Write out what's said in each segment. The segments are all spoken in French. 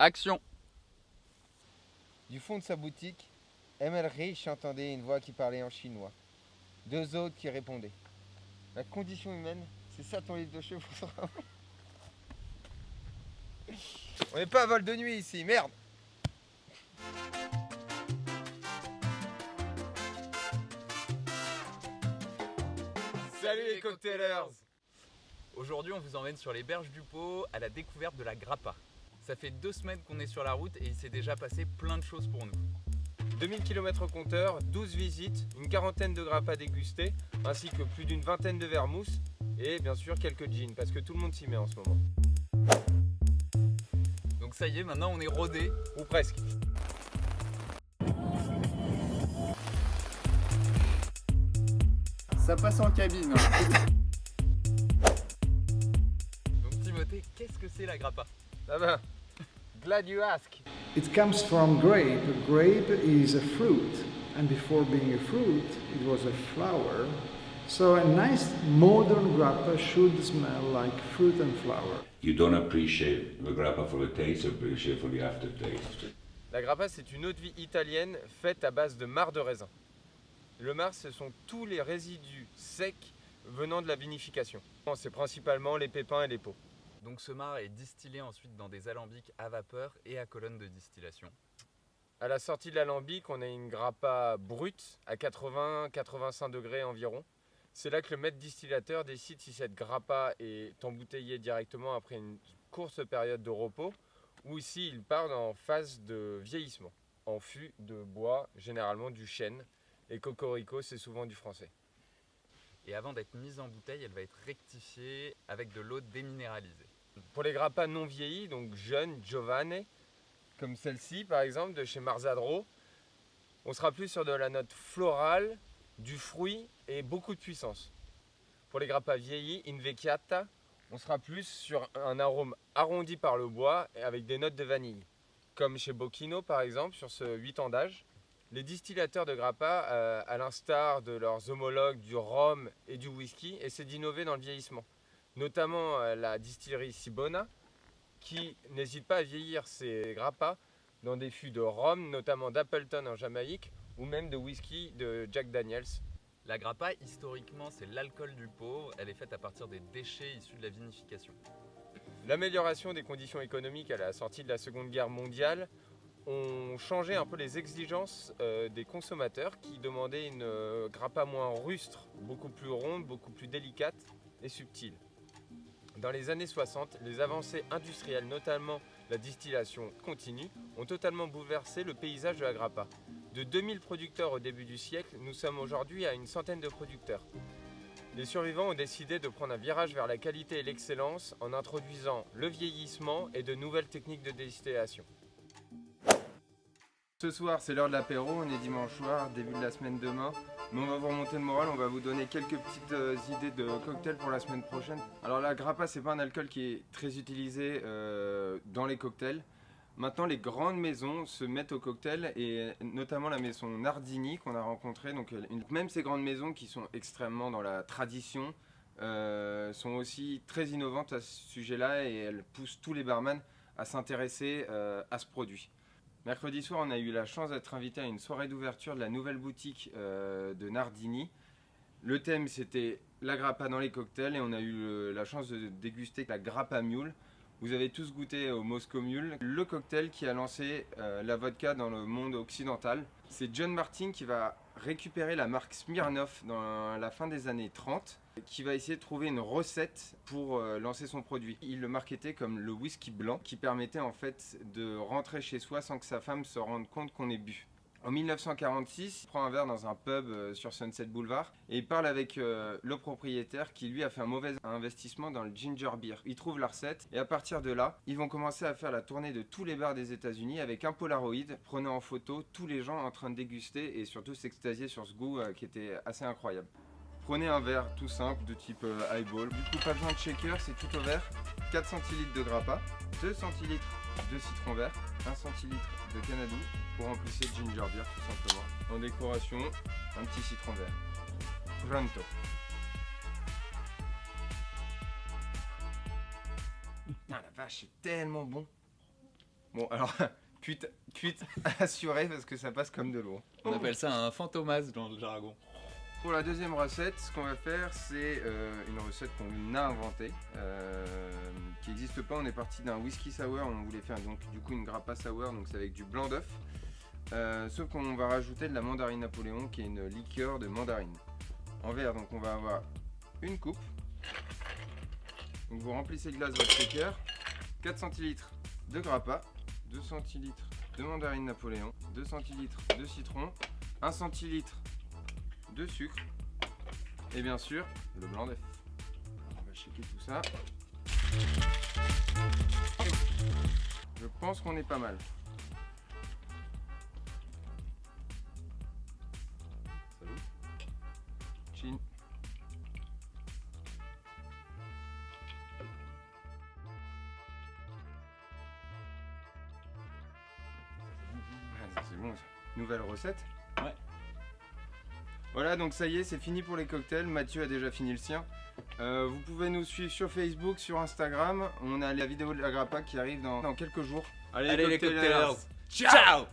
Action! Du fond de sa boutique, Emmerich entendait une voix qui parlait en chinois. Deux autres qui répondaient. La condition humaine, c'est ça ton livre de chevet. On n'est pas à vol de nuit ici, merde! Salut les cocktailers! Aujourd'hui, on vous emmène sur les berges du Pô à la découverte de la grappa. Ça fait 2 semaines qu'on est sur la route et il s'est déjà passé plein de choses pour nous. 2000 km au compteur, 12 visites, une quarantaine de grappas dégustés, ainsi que plus d'une vingtaine de vermouths et bien sûr quelques gins, parce que tout le monde s'y met en ce moment. Donc ça y est, maintenant on est rodé. Ou presque. Ça passe en cabine. Donc Timothée, qu'est-ce que c'est la grappa? Ah ben, glad you ask. It comes from grape. Grape is a fruit, and before being a fruit, it was a flower. So a nice modern grappa should smell like fruit and flower. You don't appreciate the grappa for the taste, you appreciate for the aftertaste. La grappa, c'est une eau-de-vie italienne faite à base de marc de raisin. Le marc, ce sont tous les résidus secs venant de la vinification. C'est principalement les pépins et les peaux. Donc ce marc est distillé ensuite dans des alambics à vapeur et à colonne de distillation. À la sortie de l'alambic, on a une grappa brute à 80-85 degrés environ. C'est là que le maître distillateur décide si cette grappa est embouteillée directement après une courte période de repos ou si il part en phase de vieillissement, en fût de bois, généralement du chêne, et cocorico, c'est souvent du français. Et avant d'être mise en bouteille, elle va être rectifiée avec de l'eau déminéralisée. Pour les grappas non vieillis, donc jeunes, giovane, comme celle-ci par exemple de chez Marzadro, on sera plus sur de la note florale, du fruit et beaucoup de puissance. Pour les grappas vieillis, invecchiata, on sera plus sur un arôme arrondi par le bois et avec des notes de vanille. Comme chez Bocchino par exemple, sur ce 8 ans d'âge. Les distillateurs de grappa, à l'instar de leurs homologues du rhum et du whisky, essaient d'innover dans le vieillissement. Notamment la distillerie Sibona, qui n'hésite pas à vieillir ses grappas dans des fûts de rhum, notamment d'Appleton en Jamaïque, ou même de whisky de Jack Daniels. La grappa, historiquement, c'est l'alcool du Pô. Elle est faite à partir des déchets issus de la vinification. L'amélioration des conditions économiques à la sortie de la Seconde Guerre mondiale ont changé un peu les exigences des consommateurs qui demandaient une grappa moins rustre, beaucoup plus ronde, beaucoup plus délicate et subtile. Dans les années 60, les avancées industrielles, notamment la distillation continue, ont totalement bouleversé le paysage de la grappa. De 2000 producteurs au début du siècle, nous sommes aujourd'hui à une centaine de producteurs. Les survivants ont décidé de prendre un virage vers la qualité et l'excellence en introduisant le vieillissement et de nouvelles techniques de distillation. Ce soir, c'est l'heure de l'apéro, on est dimanche soir, début de la semaine demain. Mais on va vous remonter le moral, on va vous donner quelques petites idées de cocktails pour la semaine prochaine. Alors la grappa, c'est pas un alcool qui est très utilisé dans les cocktails. Maintenant, les grandes maisons se mettent au cocktail et notamment la maison Nardini qu'on a rencontrée. Donc, même ces grandes maisons qui sont extrêmement dans la tradition sont aussi très innovantes à ce sujet-là et elles poussent tous les barman à s'intéresser à ce produit. Mercredi soir, on a eu la chance d'être invité à une soirée d'ouverture de la nouvelle boutique de Nardini. Le thème, c'était la grappa dans les cocktails et on a eu la chance de déguster la grappa mule. Vous avez tous goûté au Moscow Mule, le cocktail qui a lancé la vodka dans le monde occidental. C'est John Martin qui va récupérer la marque Smirnoff dans la fin des années 30, qui va essayer de trouver une recette pour lancer son produit. Il le marketait comme le whisky blanc, qui permettait en fait de rentrer chez soi sans que sa femme se rende compte qu'on ait bu. En 1946, il prend un verre dans un pub sur Sunset Boulevard et il parle avec le propriétaire qui lui a fait un mauvais investissement dans le ginger beer. Il trouve la recette et à partir de là, ils vont commencer à faire la tournée de tous les bars des États-Unis avec un Polaroid, prenant en photo tous les gens en train de déguster et surtout s'extasier sur ce goût qui était assez incroyable. Prenez un verre tout simple de type highball. Du coup, pas besoin de shaker, c'est tout au vert. 4 centilitres de grappa, 2 centilitres de citron vert, 1 centilitre de canadou pour remplacer de ginger beer tout simplement. En décoration, un petit citron vert. Pronto. Ah la vache, c'est tellement bon. Bon, alors, cuite assurée parce que ça passe comme de l'eau. On appelle ça un fantomas dans le jargon. Pour la deuxième recette, ce qu'on va faire, c'est une recette qu'on a inventée, qui n'existe pas. On est parti d'un whisky sour, on voulait faire donc du coup une grappa sour, donc c'est avec du blanc d'œuf. Sauf qu'on va rajouter de la mandarine Napoléon, qui est une liqueur de mandarine. En verre, donc on va avoir une coupe. Donc vous remplissez le glace de votre shaker, 4 centilitres de grappa, 2 centilitres de mandarine Napoléon, 2 centilitres de citron, 1 centilitre de sucre et bien sûr le blanc d'œuf. On va shaker tout ça. Je pense qu'on est pas mal. Salut. Chin. C'est bon ça. Nouvelle recette. Ouais. Voilà, donc ça y est, c'est fini pour les cocktails. Mathieu a déjà fini le sien. Vous pouvez nous suivre sur Facebook, sur Instagram. On a la vidéo de la grappa qui arrive dans quelques jours. Allez les cocktailers. Ciao.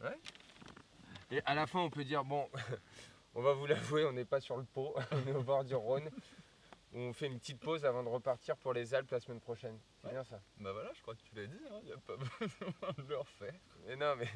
Ouais. Et à la fin, on peut dire bon, on va vous l'avouer, on n'est pas sur le pot, on est au bord du Rhône. On fait une petite pause avant de repartir pour les Alpes la semaine prochaine. C'est bien ça. Bah voilà, je crois que tu l'as dit, il n'y a pas besoin de le refaire. Mais non, mais